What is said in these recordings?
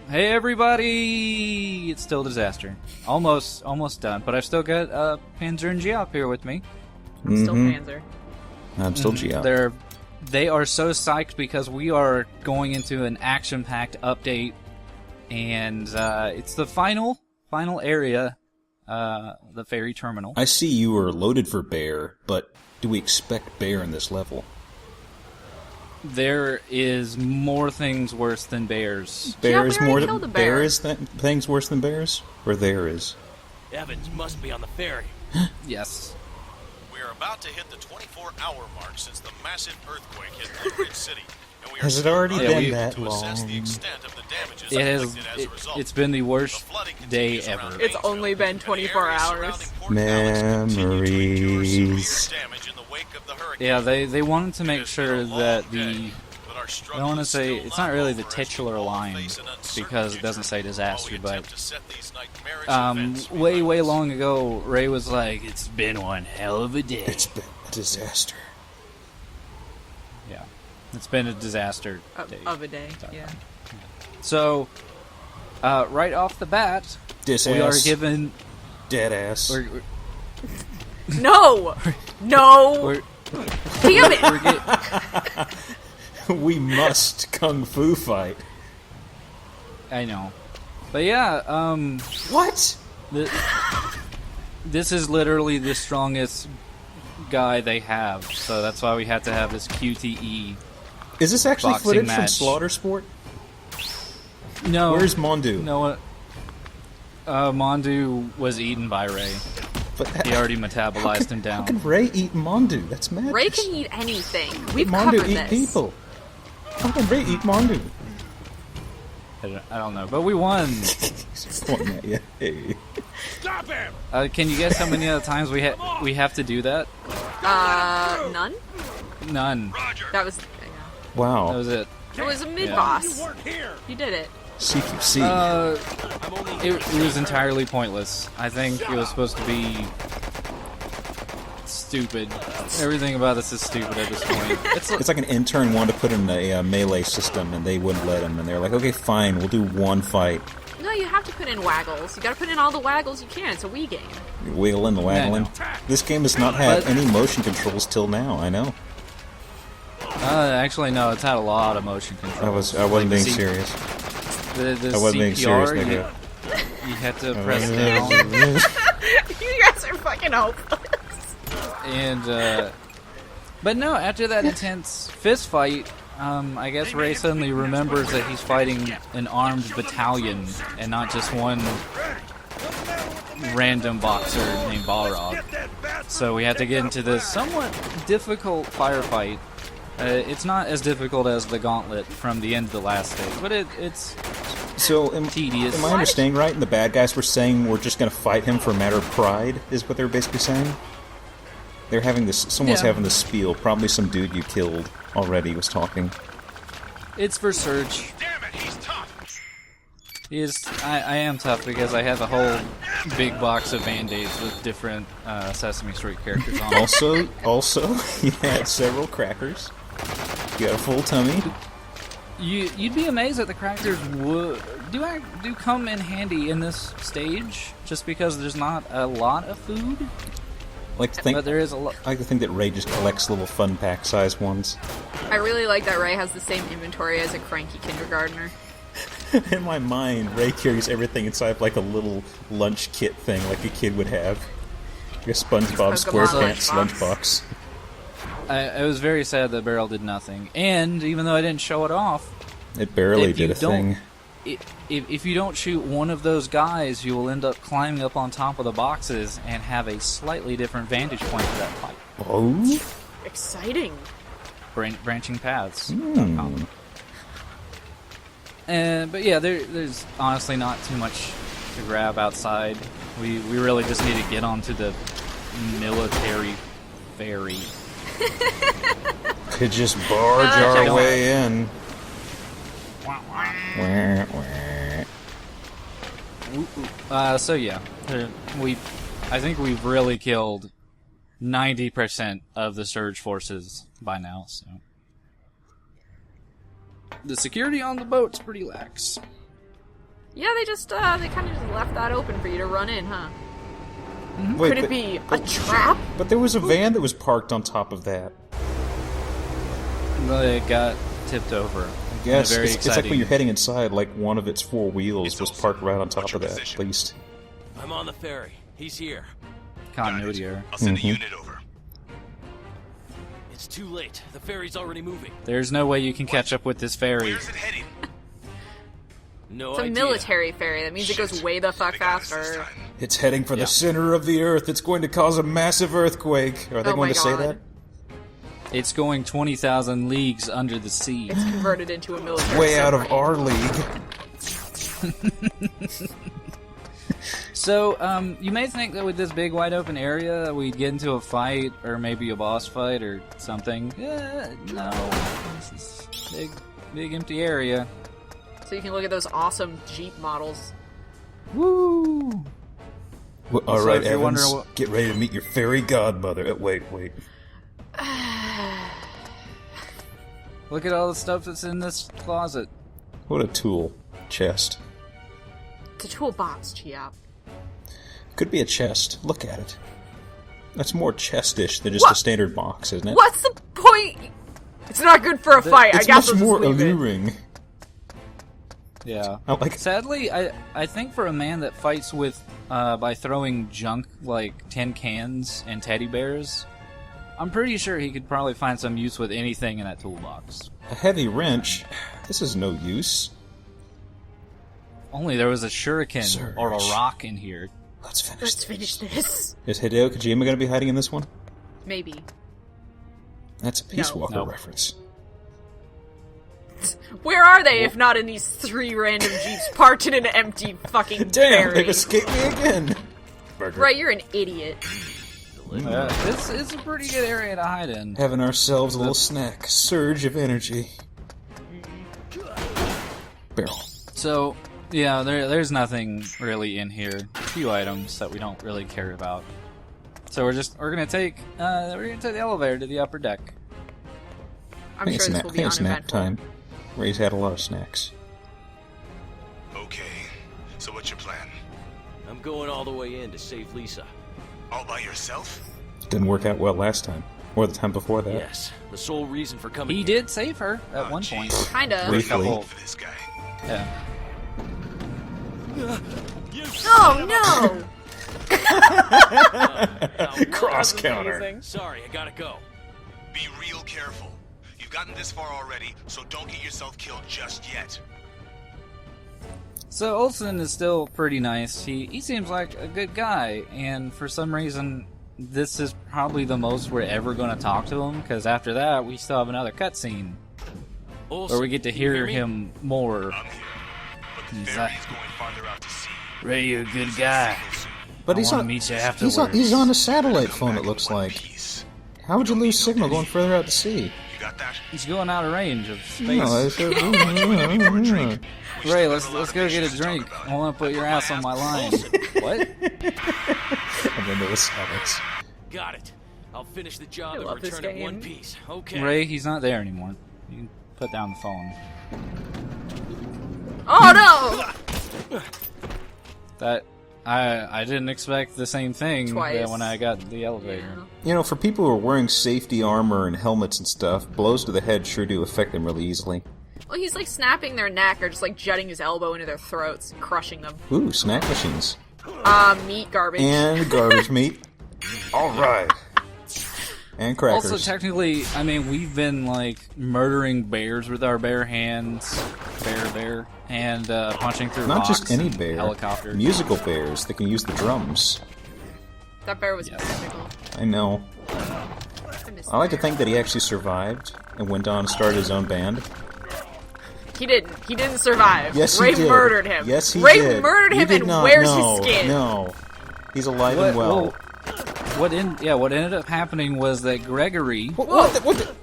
Hey everybody! It's still Disaster. Almost done, but I've still got Panzer and Geop here with me. I'm still Panzer. I'm still Geop. They are so psyched because we are going into an action-packed update, and it's the final area, the ferry terminal. I see you are loaded for bear, but do we expect bear in this level? There is more things worse than bears. Things worse than bears? Or there is? Evans must be on the ferry. Yes. We are about to hit the 24-hour mark since the massive earthquake hit Blue Ridge City. And we are Has it already been that long? Assess the extent of the damages It has. inflicted as a result. It's been the worst day continues around ever. It's Gainesville, only been and 24 areas hours. surrounding Port Alex continue to endure Memories. severe damage in the wake of the hurricane. Yeah, they wanted to It make has sure been a long that day, the. but our I struggle want to is say still it's not really the over as we titular all line face an uncertain because it future doesn't say disaster, while we but attempt to set these nightmarish events way behind us. long ago, Ray was like, "It's been one hell of a day." It's been a disaster. Yeah, it's been a disaster day. Of a day, yeah. So, right off the bat, we are given. Dead ass. We're, No! No! we're, Damn it! we're get, We must kung fu fight. I know, but yeah, What? this is literally the strongest guy they have, so that's why we had to have this QTE. Is this actually Boxing footage match. from Slaughter Sport? No, Where's Mondu? No, Mondu was eaten by Ray. But He already metabolized him how down. can Ray eat Mondu? That's madness. Ray can eat anything. We've Mondu covered eat this. people. How can Ray eat Mondu? I don't know, but we won. He's pointing at you. Hey. Stop him! Can you guess how many other times we have to do that? None? None. That was... Wow. That was it. It was a mid-boss. You weren't here! You did it. CQC. Uh, I'm only it was entirely pointless. I think it was supposed to be stupid. Everything about this is stupid at this point. It's like an intern wanted to put in a melee system, and they wouldn't let him. And they're like, okay, fine, we'll do one fight. No, you have to put in waggles. You gotta put in all the waggles you can. It's a Wii game. Wiggling the waggling. Yeah, I know. This game has not had But- any motion controls till now, I know. Actually, no. It's had a lot of motion control. I wasn't being serious. The I wasn't being serious, CPR, nigga. you had to press down. You guys are fucking hopeless. And, but no, after that intense fist fight, I guess Ray suddenly remembers that he's fighting an armed battalion and not just one random boxer named Balrog. So we had to get into this somewhat difficult firefight. It's not as difficult as the gauntlet from the end of the last stage, but it's So, tedious. am I understanding right? And the bad guys were saying we're just going to fight him for a matter of pride, is what they're basically saying? They're having this, someone's Yeah. having this spiel. Probably some dude you killed already was talking. It's for Surge. Damn it, he's tough. I am tough because I have a whole big box of Band-Aids with different Sesame Street characters on it. Also, you had several crackers. You got a full tummy. You'd be amazed that the crackers do come in handy in this stage, just because there's not a lot of food, I like to think, but there is a lot. I like to think that Ray just collects little fun pack size ones. I really like that Ray has the same inventory as a cranky kindergartner. In my mind, Ray carries everything inside of like a little lunch kit thing, like a kid would have. Like a SpongeBob Pokemon SquarePants lunchbox. lunchbox. I was very sad that Beryl did nothing, and even though I didn't show it off, It barely if you did a don't- thing. if you don't shoot one of those guys, you will end up climbing up on top of the boxes and have a slightly different vantage point for that fight. Oh? Exciting. Branching paths. Hmm. But yeah, there's honestly not too much to grab outside. We really just need to get onto the military ferry. Could just barge check our it way in. Wah, wah. So yeah, I think we've really killed 90% of the Surge forces by now. So the security on the boat's pretty lax. Yeah, they kind of just left that open for you to run in, huh? Wait, Could it be a trap? But there was a van that was parked on top of that. Well, it got tipped over. I guess Very it's like exciting. when you're heading inside, like one of its four wheels It's was also- parked right on top what's of your that. position? At least. I'm on the ferry. He's here. Continuity error. I'll send a unit over. It's too late. The ferry's already moving. There's no way you can catch up with this ferry. Where's it heading? No It's a idea. military ferry. That means it goes way the fuck They got us this faster. time. It's heading for Yeah. the center of the Earth. It's going to cause a massive earthquake. Are they Oh going my to say God. that? It's going 20,000 leagues under the sea. It's converted into a military Way out of submarine. our league. So, you may think that with this big wide open area, we'd get into a fight, or maybe a boss fight, or something. No. This is big empty area. So you can look at those awesome Jeep models. Woo! Well, all So right, if you're Evans, wondering what- get ready to meet your fairy godmother. Wait. Look at all the stuff that's in this closet. What a tool. Chest. It's a toolbox, Chiap. Could be a chest. Look at it. That's more chestish than just What? a standard box, isn't it? What's the point? It's not good for a fight. I It's guess much I'll more just leave it. alluring. Yeah. I like it. Sadly, I think for a man that fights with by throwing junk like tin cans and teddy bears, I'm pretty sure he could probably find some use with anything in that toolbox. A heavy wrench. This is no use. Only there was a shuriken Surge. or a rock in here. Let's finish Let's this. finish this. Is Hideo Kojima going to be hiding in this one? Maybe. That's a Peace Walker No. reference. Where are they if not in these 3 random Jeeps parked in an empty fucking Damn, ferry? they've escaped me again. Burger. Right, you're an idiot. This is a pretty good area to hide in. Having ourselves a little snack. Surge of energy. Barrel. So, yeah, there's nothing really in here. A few items that we don't really care about. So we're gonna take the elevator to the upper deck. I'm sure this will be it's nap uneventful. time. Ray's had a lot of snacks. Okay, so what's your plan? I'm going all the way in to save Lisa. All by yourself? Didn't work out well last time. Or the time before that. Yes, the sole reason for coming He here. did save her at Oh, one jeez. point. Kinda. Briefly. Couple- For this guy. Yeah. Oh no! Cross counter. Amazing. Sorry, I gotta go. Be real careful. You've gotten this far already, so don't get yourself killed just yet. So Olsen is still pretty nice. He seems like a good guy, and for some reason, this is probably the most we're ever going to talk to him. Because after that, we still have another cutscene Olsen, where we get to can you hear me? him more. I'm here. But the He's ferry like- is going farther out to sea. Ray, you're a good guy. But I he's wanna on, meet you he's afterwards. he's on a satellite Come phone, back it looks in one like. piece. How would you lose signal going further out to sea? You got that? He's going out of range of space. No, I said, We Ray, still let's have a lot of go get issues a to talk drink. about. I want to put your ass on my line. What? and then there was silence. Got it. I'll finish the job I and love this return it one game. piece. Okay. Ray, he's not there anymore. You can put down the phone. Oh no! That I didn't expect the same thing Twice. when I got the elevator. You know, for people who are wearing safety armor and helmets and stuff, blows to the head sure do affect them really easily. Well, he's like snapping their neck or just like jutting his elbow into their throats and crushing them. Ooh, snack machines. Meat garbage. And garbage meat. Alright. And crackers. Also, technically, I mean, we've been like murdering bears with our bare hands, and punching through Not rocks just any and bear. helicopters. Musical bears that can use the drums. That bear was Yes. magical. I know. I miss I like to the bear. think that he actually survived and went on and started his own band. He didn't. He didn't survive. Yes, Ray he did. murdered him. Yes, he Ray did. murdered You him did and not. where's No, his skin? No. He's alive and well. What ended up happening was that Gregory, What the?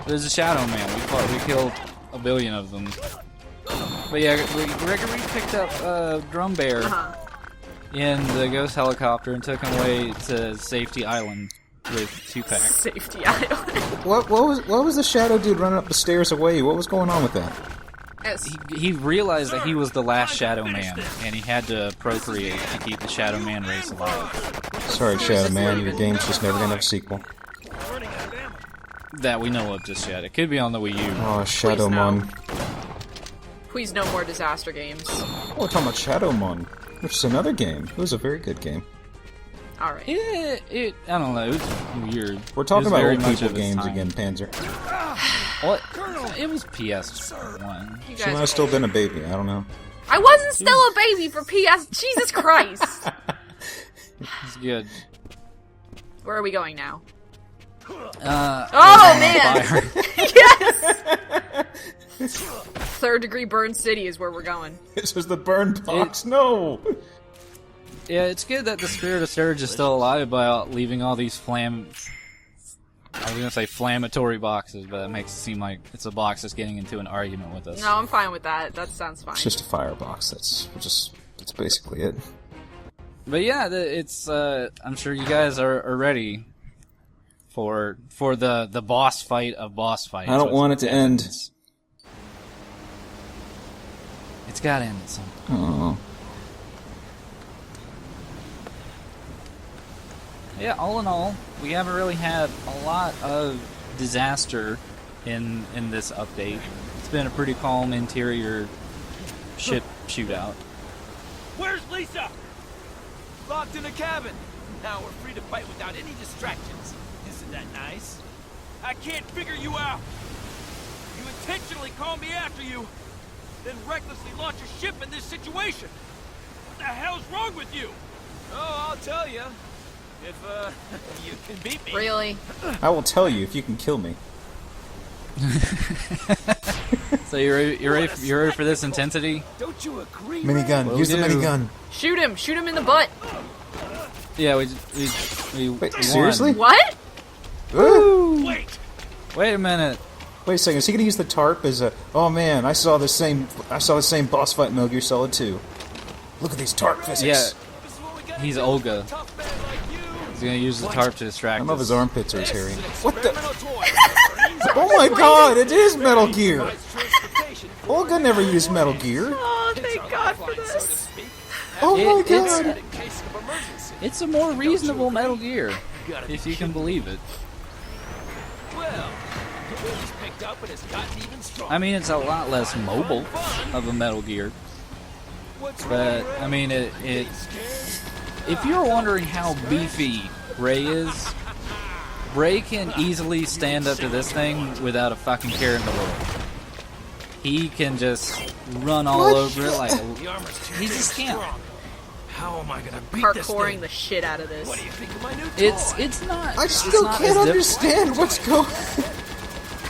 there's a Shadow Man. We killed a billion of them. But yeah, Gregory picked up Drum Bear Uh-huh. in the ghost helicopter and took him away to Safety Island with Tupac. Safety island. What was the shadow dude running up the stairs away? What was going on with that? Yes. he realized that he was the last Shadow Man, and he had to procreate to keep the Shadow Man race alive. Sorry, Shadow Man, your game's just never gonna have a sequel. That we know of just yet. It could be on the Wii U. Oh, Shadowmon. Please no more disaster games. Oh, we're talking about Shadowmon, which is another game. It was a very good game. Alright. I don't know. It was weird. We're talking It was about very old much people of its games time. again, Panzer. What? It was PS1. You She guys might are have still old. been a baby. I don't know. I wasn't still a baby for PS. Jesus Christ. It's good. Where are we going now? Oh man! Fire. Yes! Third degree burn city is where we're going. This was the burn box. No. Yeah, it's good that the Spirit of Surge is still alive by leaving all these I was gonna say flammatory boxes, but that makes it seem like it's a box that's getting into an argument with us. No, I'm fine with that. That sounds fine. It's just a firebox. That's basically it. But yeah, it's I'm sure you guys are ready for the boss fight of boss fights. I don't want it to end. It's gotta end at some point. Oh. Yeah, all in all, we haven't really had a lot of disaster in this update. It's been a pretty calm interior ship shootout. Where's Lisa? Locked in a cabin. Now we're free to fight without any distractions. Isn't that nice? I can't figure you out. You intentionally call me after you, then recklessly launch a ship in this situation. What the hell's wrong with you? Oh, I'll tell you. If, you can beat me. Really? I will tell you if you can kill me. So you're ready for this intensity? Don't you agree? Minigun. Will Use the do. minigun. Shoot him! Shoot him in the butt! Yeah, we Wait, won. seriously? What? Woo! Wait! Wait a minute. Wait a second. Is he gonna use the tarp as a? Oh man, I saw the same boss fight in Metal Gear Solid 2. Look at these tarp physics. Yeah, This is what we gotta he's do. Olga. Tough man like you. He's gonna use the tarp to distract I love us. his armpits are his hairy. What the? Experimental toy. Oh my God! It is Metal Gear. Transportation. Olga never used Metal Gear. Oh, It's thank our God for lifeline, so to this. speak. Oh my it's- God. In case of emergency. It's a more reasonable Metal Gear, Gotta be if you can believe it. Well, he's picked up and has gotten even stronger. I mean, it's a lot less mobile of a Metal Gear, What's but wrong, I mean, it. If you're wondering how beefy Ray is, Ray can easily stand up to this thing without a fucking care in the world. He can just run all over it like The armor's too he's a damn scamp. strong. How am I gonna beat this Parkouring thing? the shit out of this. What do you think of my new toy? It's not. I it's still not can't as understand what's going.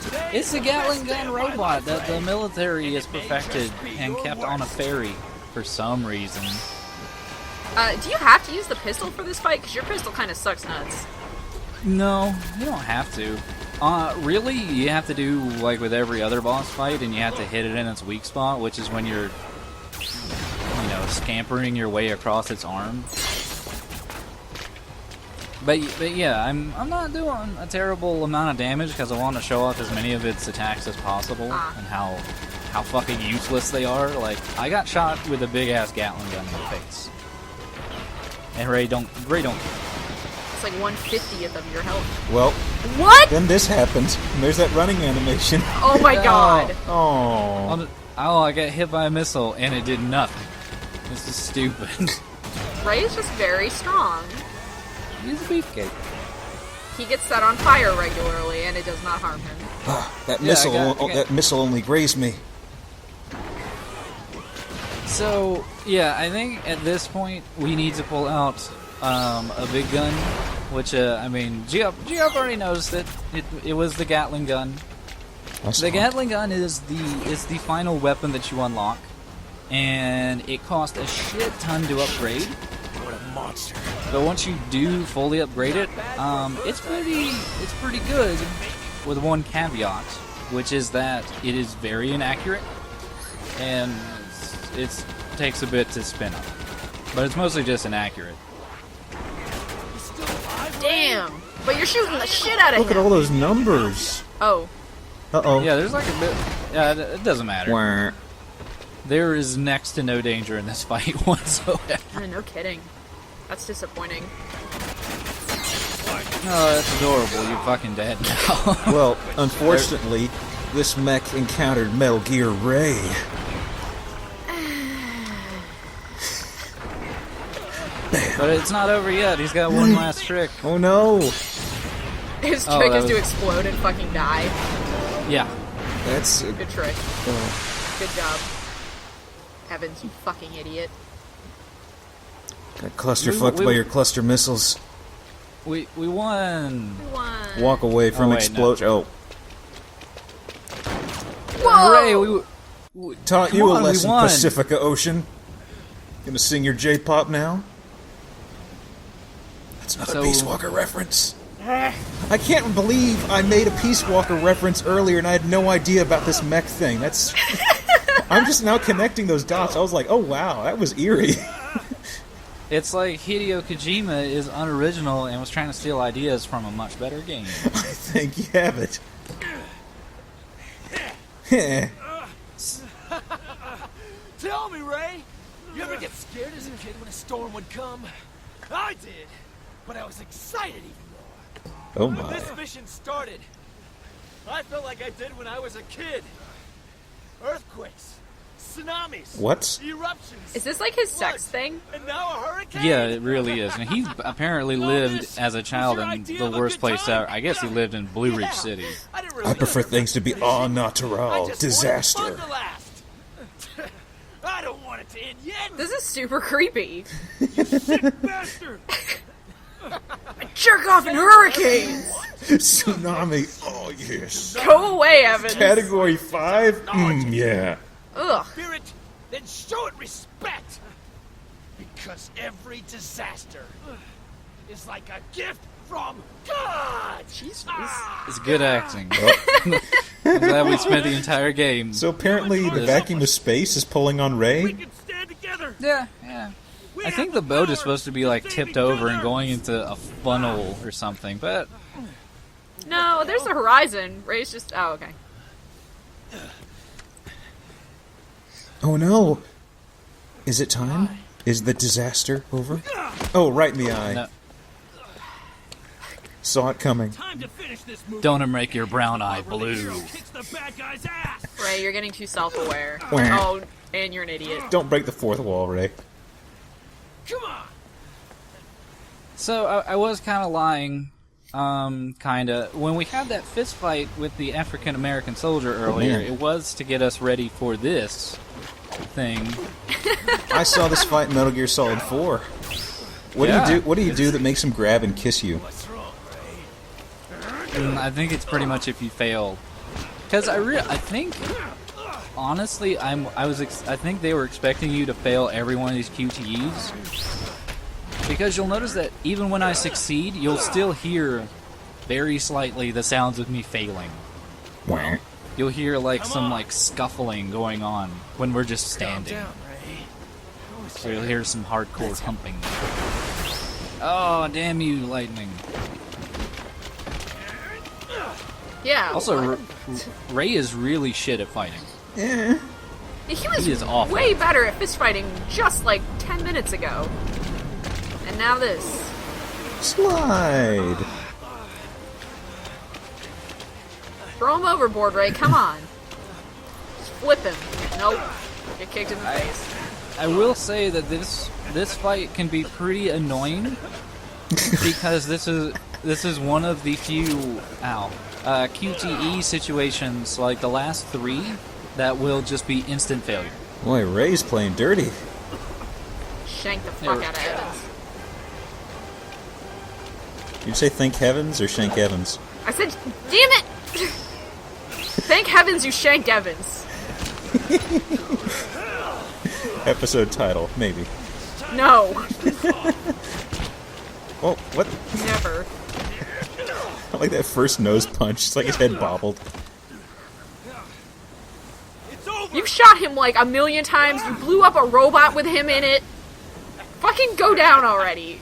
Today, It's a the Gatling best day gun of my robot life, that the Ray. military has It may perfected just be and your kept on a worst. ferry for some reason. Do you have to use the pistol for this fight? Because your pistol kind of sucks nuts. No, you don't have to. Really, you have to do like with every other boss fight, and you have to hit it in its weak spot, which is when you're, scampering your way across its arm. But yeah, I'm not doing a terrible amount of damage because I want to show off as many of its attacks as possible and how fucking useless they are. Like, I got shot with a big ass Gatling gun in the face, and Ray don't. It's like 1/50th of your health. Well, What? then this happens. And there's that running animation. Oh my God. Oh. Oh, I got hit by a missile and it did nothing. This is stupid. Ray is just very strong. He's a beefcake. He gets set on fire regularly, and it does not harm him. That Yeah, missile. I got- That missile only grazed me. So, yeah, I think at this point we need to pull out a big gun, which, Geoff already knows that it was the Gatling gun. The Gatling gun is the final weapon that you unlock, and it costs a shit ton to upgrade. What a monster. But once you do fully upgrade it, it's pretty good, with one caveat, which is that it is very inaccurate, and it takes a bit to spin up. But it's mostly just inaccurate. He's still alive, Ray? Damn. But you're shooting the shit out of Look him. at all those numbers. Oh. Uh oh. Yeah, there's like a bit. Yeah, it doesn't matter. There is next to no danger in this fight whatsoever. No kidding. That's disappointing. Oh, that's adorable. You're fucking dead now. Well, unfortunately, this mech encountered Metal Gear Ray. But it's not over yet. He's got one last trick. Oh no! His Oh, trick that is to was- explode and fucking die. Yeah. That's... Good trick. Good job. Evans, you fucking idiot. got cluster-fucked We- by your cluster missiles. We won. One. Walk away from wait, no. explosion. Oh. Whoa! Hooray! We Taught Come you a on, we lesson, won. Pacifica Ocean. Gonna sing your J-pop now? That's not So- a Peace Walker reference. I can't believe I made a Peace Walker reference earlier and I had no idea about this mech thing. That's... I'm just now connecting those dots. I was like, oh wow, that was eerie. It's like Hideo Kojima is unoriginal and was trying to steal ideas from a much better game. I think you have it. Heh. Tell me, Ray, you ever get scared as a kid when a storm would come? I did, but I was excited even more. Oh When my. this mission started, I felt like I did when I was a kid. Earthquakes, tsunamis, What? eruptions. Is this like his sex floods, thing? And now a hurricane? Yeah, it really is. And he apparently lived as a child in the worst place ever. I guess he lived in Blue Ridge City. I didn't really I prefer things to be au I natural, just disaster. wanted fun to last. I don't want it to end yet. This is super creepy. Sick bastard. Jerk off in hurricanes! Tsunami, oh yes. Go away, Evans! Category 5? Yeah. Ugh. Spirit, then show it respect. Because every disaster is like a gift from God. Jesus. It's good acting. I'm glad we spent the entire game. So apparently the vacuum of space is pulling on We Ray? can stand together. Yeah. We I think have the boat power is supposed to be like to save tipped each over and other. going into a funnel or something, but No, there's the horizon. Ray's just. Oh, okay. Oh no. Is it time? Is the disaster over? Oh, right in the eye. no, Saw it coming. Time to finish this movie. don't make your brown eye blue. Kicks the bad guy's ass. Ray, you're getting too self-aware. Wah. Oh, and you're an idiot. Don't break the fourth wall, Ray. Come on. So I was kind of lying, kinda. When we had that fist fight with the African American soldier earlier, man. it was to get us ready for this thing. I saw this fight in Metal Gear Solid 4. What do Yeah. you do? What do you do that makes him grab and kiss you? What's wrong, Ray? And I think it's pretty much if you fail, because I think honestly I think they were expecting you to fail every one of these QTEs, because you'll notice that even when I succeed, you'll still hear very slightly the sounds of me failing. Wah. You'll hear like some like scuffling going on when we're just Calm standing. down, Ray. So you'll hear some hardcore humping. Oh, damn you, lightning. Yeah. Also, Ray is really shit at fighting. he was he is awful. way better at fist fighting just like 10 minutes ago. And now this. Slide. Throw him overboard, Ray. Come on. Just flip him. Nope. Get kicked in the face. I will say that this fight can be pretty annoying because this is one of the few QTE situations, like the last 3, that will just be instant failure. Boy, Ray's playing dirty. Shank the fuck out of Evans. Did you say thank heavens or shank Evans? I said, damn it! Thank heavens you shanked Evans. Episode title, maybe. No. Oh, what? Never. I like that first nose punch. It's like his head bobbled. It's over. You've shot him like a million times. You blew up a robot with him in it. Fucking go down already.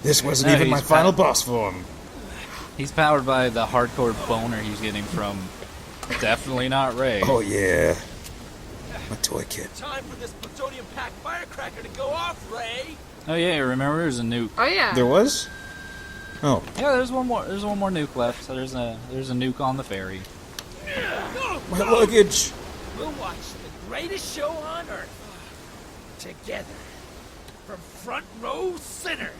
This wasn't No, even my he's final fat. boss form. He's powered by the hardcore boner he's getting from definitely not Ray. Oh yeah. A toy kid. Time for this plutonium-packed firecracker to go off, Ray. Oh yeah, remember there's a nuke. Oh yeah. There was? Oh. Yeah, there's one more. There's one more nuke left. So there's a nuke on the ferry. My luggage! We'll watch the greatest show on Earth together, from front row center.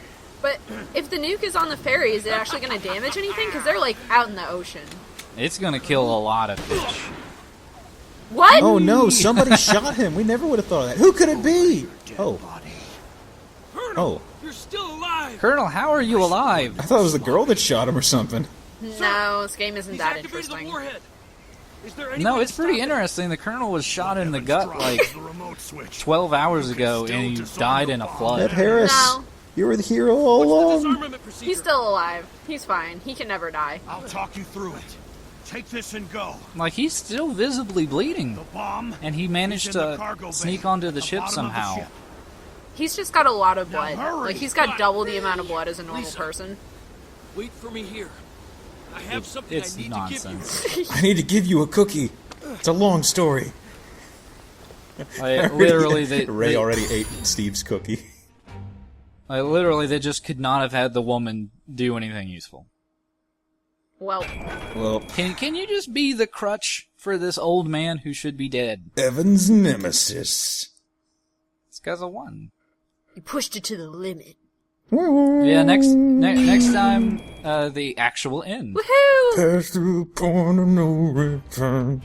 But if the nuke is on the ferry, is it actually going to damage anything? Because they're like out in the ocean. It's gonna kill a lot of fish. What? Oh no, somebody shot him. We never would have thought of that. Who could it be? Oh. Colonel, Oh. you're still alive. Colonel, how are you alive? I thought it was the girl that shot him or something. No, this game isn't He's that activated the interesting. warhead. Is there any No, way it's to pretty stop it? interesting. The Colonel was shot in the gut like 12 hours ago, and he died in a Ed flood. Harris, No. you were the hero all What's the along. disarmament procedure? He's still alive. He's fine. He can never die. I'll talk you through it. Take this and go. Like, he's still visibly bleeding. The bomb. And he managed is in the to cargo bay, sneak onto the at ship bottom of the somehow. ship. He's just got a lot of blood. hurry. Like, he's got double the amount of blood as a normal Lisa. person. Wait for me here. I have something It's I need nonsense. to give you. I need to give you a cookie. It's a long story. Like, literally, Ray they already ate Steve's cookie. literally, they just could not have had the woman do anything useful. Well, Well, Can you just be the crutch for this old man who should be dead? Evan's nemesis. This guy's a one. you pushed it to the limit. Yeah, next time, the actual end. Woohoo! Pass through point of no return.